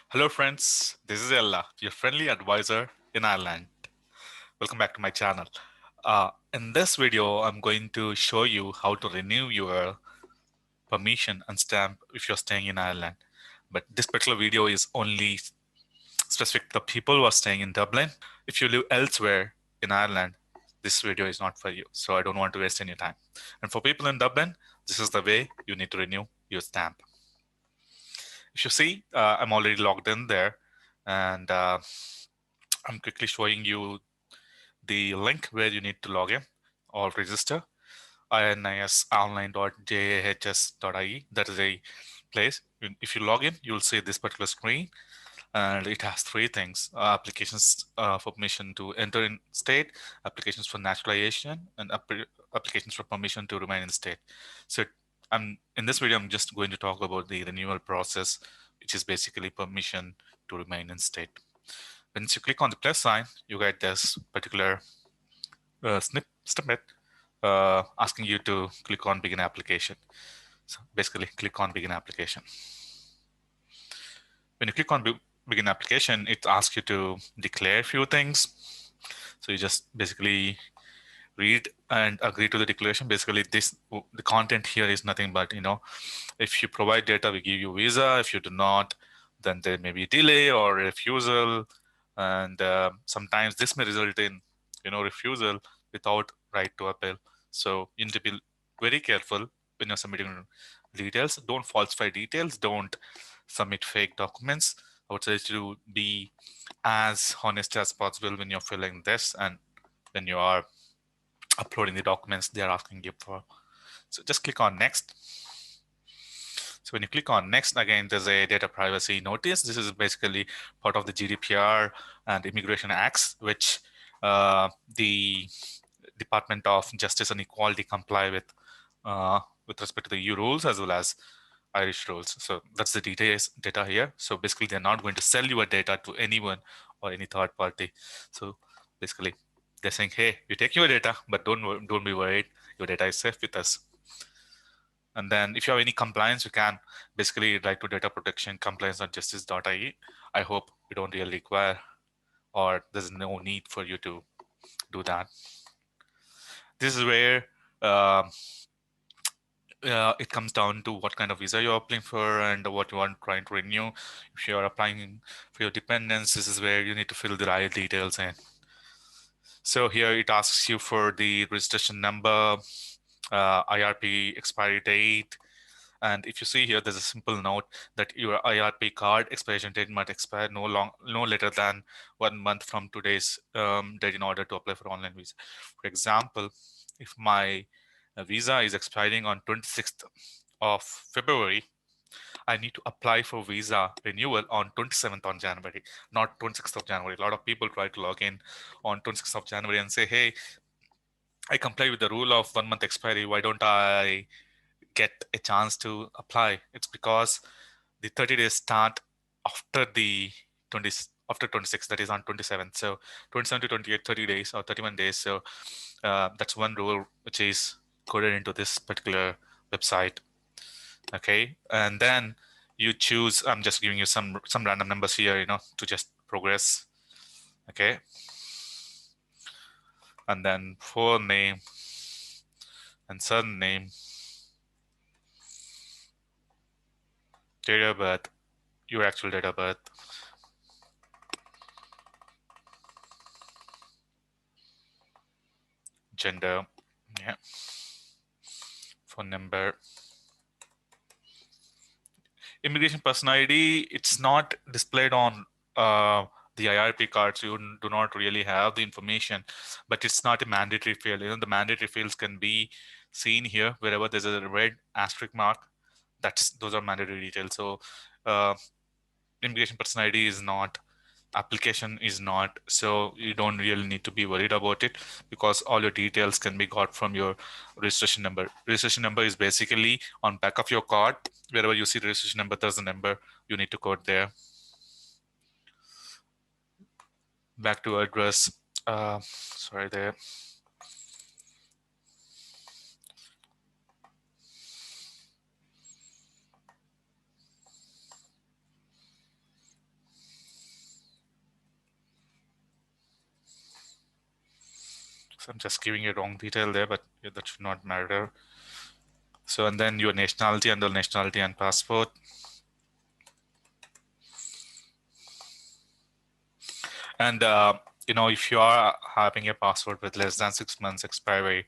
Hello friends, this is Ella, your friendly advisor in Ireland. Welcome back to my channel. In this video, I'm going to show you how to renew your permission and stamp if you're staying in Ireland. But this particular video is only specific to the people who are staying in Dublin. If you live elsewhere in Ireland, this video is not for you. So I don't want to waste any time. And for people in Dublin, this is the way you need to renew your stamp. If you see, I'm already logged in there, and I'm quickly showing you the link where you need to log in or register. inisonline.jahs.ie. That is a place. If you log in, you'll see this particular screen, and it has three things: applications for permission to enter in state, applications for naturalization, and applications for permission to remain in state. So in this video, I'm just going to talk about the renewal process, which is basically permission to remain in state. Once you click on the plus sign, you get this particular snippet asking you to click on begin application. So basically, click on begin application. When you click on begin application, it asks you to declare a few things. So you just basically read and agree to the declaration. Basically, the content here is nothing but, if you provide data, we give you visa. If you do not, then there may be delay or refusal. And sometimes this may result in, refusal without right to appeal. So you need to be very careful when you're submitting details. Don't falsify details. Don't submit fake documents. I would say to be as honest as possible when you're filling this and when you are uploading the documents they're asking you for. So just click on next. So when you click on next, again, there's a data privacy notice. This is basically part of the GDPR and Immigration Acts, which the Department of Justice and Equality comply with respect to the EU rules as well as Irish rules. So that's the data here. So basically, they're not going to sell your data to anyone or any third party. So basically, they're saying, hey, you take your data, but don't be worried. Your data is safe with us. And then if you have any compliance, you can basically write to data protection compliance.justice.ie. I hope you don't really require, or there's no need for you to do that. This is where it comes down to what kind of visa you're applying for and what you are trying to renew. If you're applying for your dependents, this is where you need to fill the right details in. So here it asks you for the registration number, IRP expiry date. And if you see here, there's a simple note that your IRP card expiration date might expire no later than 1 month from today's date in order to apply for online visa. For example, if my visa is expiring on 26th of February, I need to apply for visa renewal on 27th on January, not 26th of January. A lot of people try to log in on 26th of January and say, hey, I comply with the rule of 1 month expiry. Why don't I get a chance to apply? It's because the 30 days start after the 20 after 26, that is on 27th. So 27 to 28, 30 days or 31 days. So that's one rule which is coded into this particular website. Okay, and then you choose. I'm just giving you some random numbers here, to just progress. Okay, and then full name and surname, date of birth, your actual date of birth, gender, yeah, phone number, immigration person ID. It's not displayed on the IRP cards. You do not really have the information, but it's not a mandatory field. The mandatory fields can be seen here wherever there's a red asterisk mark. Those are mandatory details. So immigration person ID is not, application is not, so you don't really need to be worried about it because all your details can be got from your registration number. Registration number is basically on back of your card. Wherever you see the registration number, there's a number you need to code there. Back to address, sorry there. I'm just giving a wrong detail there, but that should not matter. So, and then your nationality under nationality and passport. And if you are having a passport with less than 6 months expiry,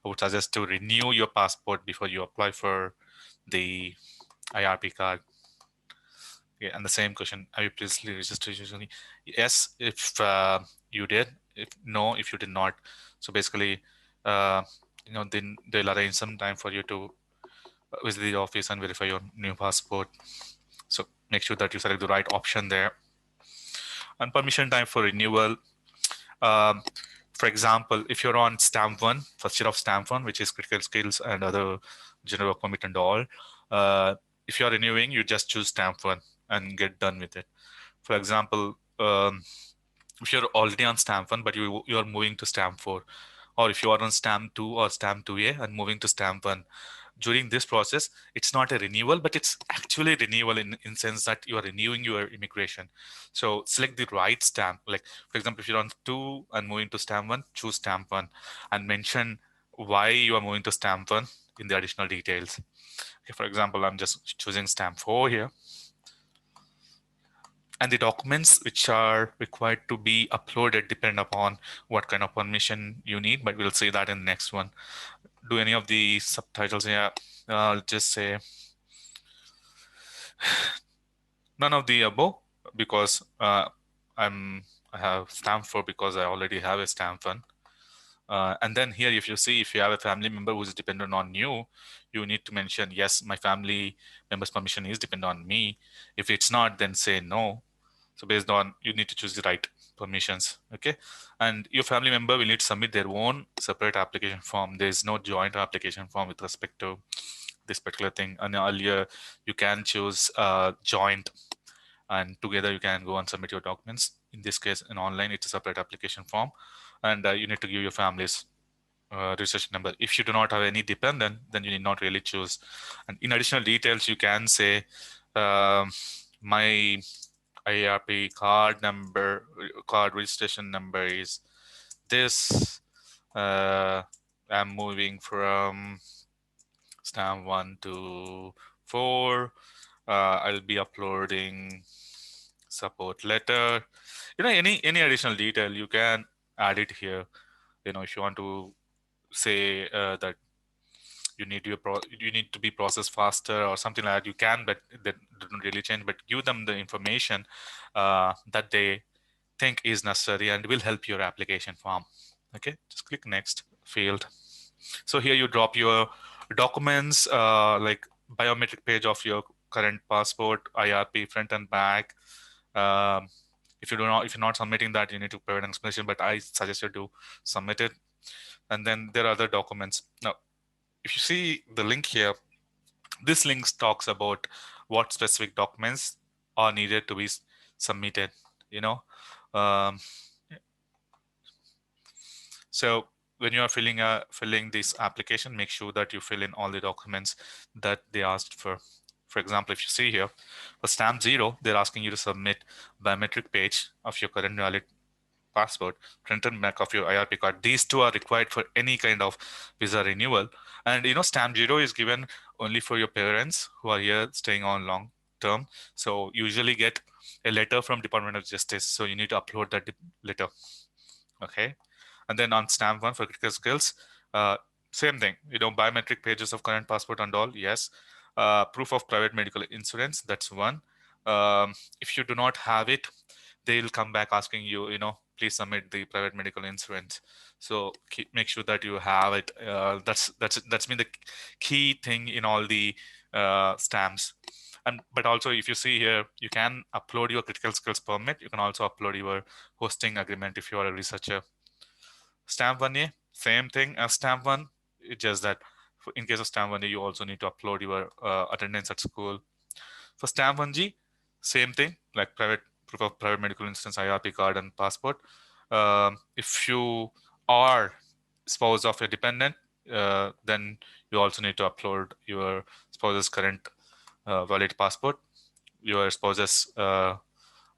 I would suggest to renew your passport before you apply for the IRP card. Yeah, and the same question: are you previously registered usually? Yes, if you did. If no, if you did not. So basically, then they'll arrange some time for you to visit the office and verify your new passport. So make sure that you select the right option there. And permission time for renewal. Um, for example, if you're on stamp 1, first year of stamp 1, which is critical skills and other general work permit and all, if you're renewing, you just choose stamp 1 and get done with it. For example, if you're already on stamp 1, but you are moving to stamp 4, or if you are on stamp 2 or stamp 2A and moving to stamp 1, during this process, it's not a renewal, but it's actually renewal in sense that you are renewing your immigration. So select the right stamp. Like, for example, if you're on 2 and moving to stamp 1, choose stamp 1 and mention why you are moving to stamp 1 in the additional details. Okay, for example, I'm just choosing stamp 4 here. And the documents which are required to be uploaded depend upon what kind of permission you need, but we'll see that in the next one. Do any of the subtitles here? I'll just say none of the above, because I have stamp 4 because I already have a stamp 1. And then here, if you see, if you have a family member who is dependent on you, you need to mention, yes, my family member's permission is dependent on me. If it's not, then say no. So based on, you need to choose the right permissions, okay? And your family member will need to submit their own separate application form. There is no joint application form with respect to this particular thing. And earlier, you can choose joint, and together you can go and submit your documents. In this case, in online, it's a separate application form, and you need to give your family's registration number. If you do not have any dependent, then you need not really choose. And in additional details, you can say my IRP card registration number is this. I'm moving from stamp 1 to 4. I'll be uploading support letter. Any additional detail you can add it here. If you want to say that you need to be processed faster or something like that, you can, but that doesn't really change. But give them the information that they think is necessary and will help your application form. Okay, just click next field. So here you drop your documents, like biometric page of your current passport, IRP front and back. If you're not submitting that, you need to provide an explanation, but I suggest you to submit it. And then there are other documents. Now, if you see the link here, this link talks about what specific documents are needed to be submitted. Um, so when you are filling this application, make sure that you fill in all the documents that they asked for. For example, if you see here, for stamp 0, they're asking you to submit biometric page of your current valid passport, front and back of your IRP card. These two are required for any kind of visa renewal. And stamp 0 is given only for your parents who are here staying on long term. So usually get a letter from Department of Justice. So you need to upload that letter. Okay. And then on stamp 1 for critical skills, same thing, biometric pages of current passport and all, yes. Proof of private medical insurance, that's one. If you do not have it, they'll come back asking you, please submit the private medical insurance. So make sure that you have it. That's been the key thing in all the stamps. But also, if you see here, you can upload your critical skills permit. You can also upload your hosting agreement if you are a researcher. Stamp 1A, same thing as stamp 1. It's just that in case of stamp 1A, you also need to upload your attendance at school. For stamp 1G, same thing, like proof of private medical insurance, IRP card, and passport. If you are spouse of a dependent, then you also need to upload your spouse's current valid passport, your spouse's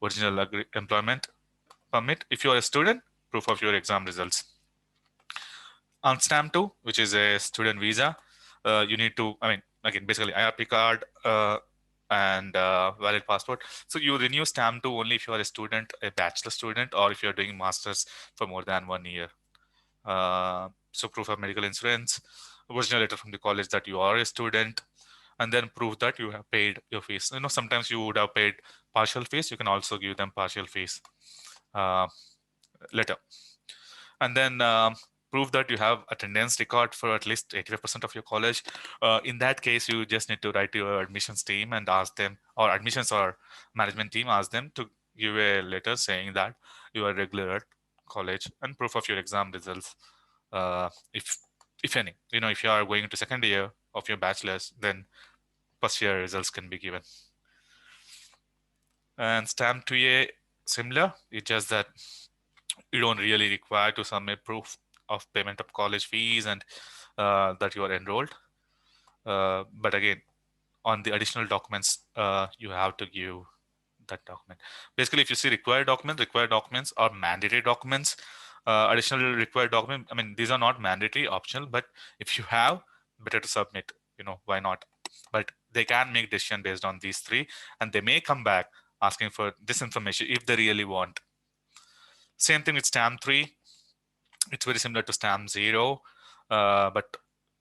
original employment permit. If you are a student, proof of your exam results. On stamp 2, which is a student visa, you need to, again, basically IRP card and valid passport. So you renew stamp 2 only if you are a student, a bachelor student, or if you're doing masters for more than 1 year. So proof of medical insurance, original letter from the college that you are a student, and then prove that you have paid your fees. Sometimes you would have paid partial fees. You can also give them partial fees letter. And then prove that you have attendance record for at least 85% of your college. In that case, you just need to write to your admissions team and ask them, or admissions or management team, ask them to give a letter saying that you are regular at college, and proof of your exam results. If any, if you are going into second year of your bachelor's, then first year results can be given. And stamp 2A, similar. It's just that you don't really require to submit proof of payment of college fees and that you are enrolled. But again, on the additional documents, you have to give that document. Basically, if you see required documents are mandatory documents. Additional required document, these are not mandatory, optional, but if you have, better to submit, why not? But they can make decision based on these three, and they may come back asking for this information if they really want. Same thing with stamp 3. It's very similar to stamp 0, but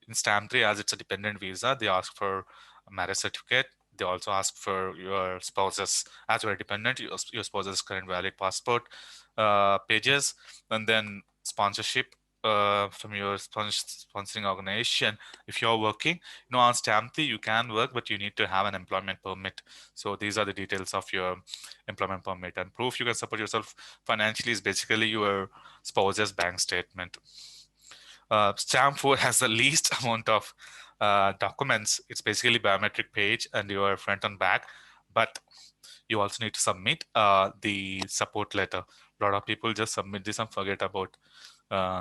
in stamp 3, as it's a dependent visa, they ask for a marriage certificate. They also ask for your spouse's, as you're a dependent, your spouse's current valid passport pages, and then sponsorship from your sponsoring organization. If you're working, on stamp 3, you can work, but you need to have an employment permit. So these are the details of your employment permit. And proof you can support yourself financially is basically your spouse's bank statement. Stamp 4 has the least amount of documents. It's basically biometric page and your front and back, but you also need to submit the support letter. A lot of people just submit this and forget about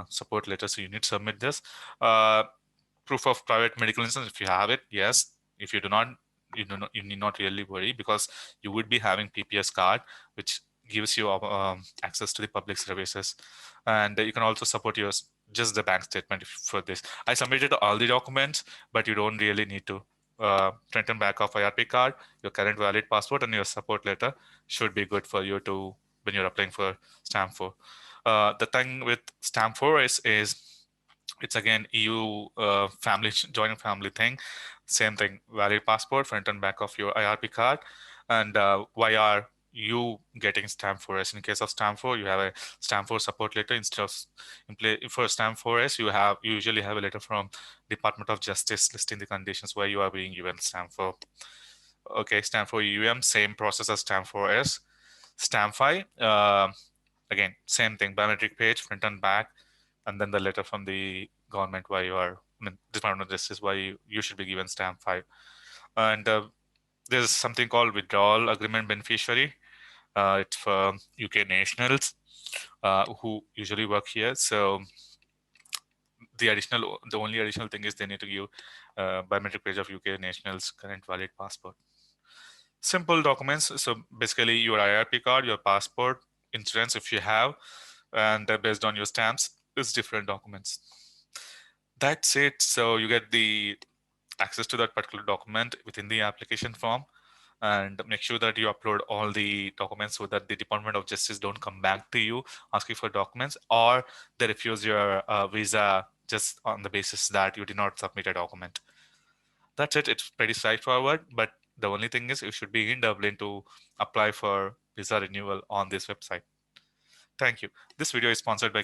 support letter, so you need to submit this. Proof of private medical insurance, if you have it, yes. If you do not, you need not really worry, because you would be having PPS card, which gives you access to the public services, and you can also support just the bank statement for this. I submitted all the documents, but you don't really need to. Front and back of IRP card, your current valid passport, and your support letter should be good for you to when you're applying for stamp 4. The thing with stamp 4 is it's again EU family joint family thing. Same thing, valid passport, front and back of your IRP card. And why are you getting stamp 4S? In case of stamp 4, you have a stamp 4 support letter. Instead of for stamp 4S, you usually have a letter from Department of Justice listing the conditions why you are being given stamp 4. Okay, stamp 4 same process as stamp 4S. Stamp 5, again, same thing, biometric page, front and back, and then the letter from the government why you are, Department of Justice, why you should be given stamp 5. And there's something called withdrawal agreement beneficiary. It's for UK nationals who usually work here. So the only additional thing is they need to give biometric page of UK nationals current valid passport. Simple documents. So basically your IRP card, your passport, insurance if you have, and based on your stamps, it's different documents. That's it. So you get the access to that particular document within the application form, and make sure that you upload all the documents so that the Department of Justice don't come back to you asking for documents, or they refuse your visa just on the basis that you did not submit a document. That's it. It's pretty straightforward, but the only thing is you should be in Dublin to apply for visa renewal on this website. Thank you. This video is sponsored by